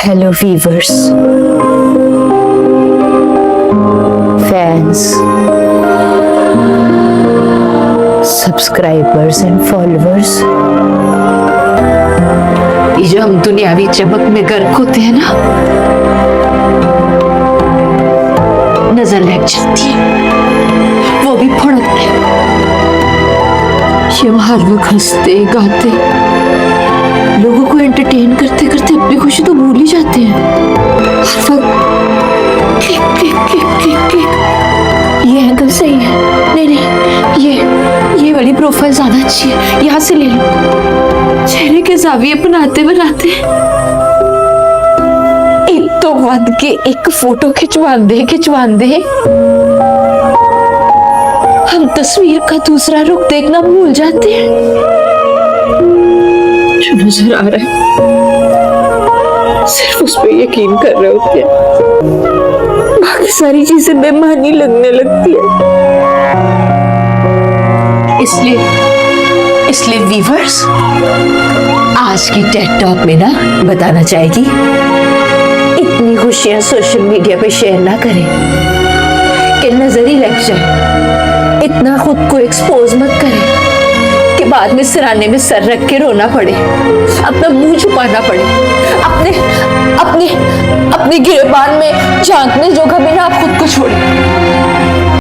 Hello viewers, fans, subscribers and followers। ये जो हम दुनियावी चमक में गर्क होते हैं ना, नजर लग जाती है, वो भी फड़क के। ये हम हर वक्त हंसते गाते, लोगों को एंटरटेन करते करते अपनी खुशी तो भूल ही जाते हैं। हर वक्त click click click click click. ये एंगल सही है, नहीं नहीं, ये वाली प्रोफाइल ज्यादा अच्छी है, यहाँ से ले लो। चेहरे के ज़ाविये बनाते एक तो बंद के एक फोटो खिंचवांदे हम तस्वीर का दूसरा रुख देखना भूल जाते हैं। जो नजर आ रहा है सिर्फ उस पर यकीन कर रहे होते हैं, बाकी सारी चीजें बेमानी लगने लगती है। इसलिए व्यूअर्स आज की टेड टॉक में ना बताना चाहेगी, इतनी खुशियां सोशल मीडिया पे शेयर ना करें कि नजर ही लग जाए। इतना खुद को एक्सपोज मत करें कि बाद में सिराने में सर रख के रोना पड़े, अपना मुंह छुपाना पड़े, अपने गिरेबान में झांकने जो कभी ना आप खुद को छोड़े।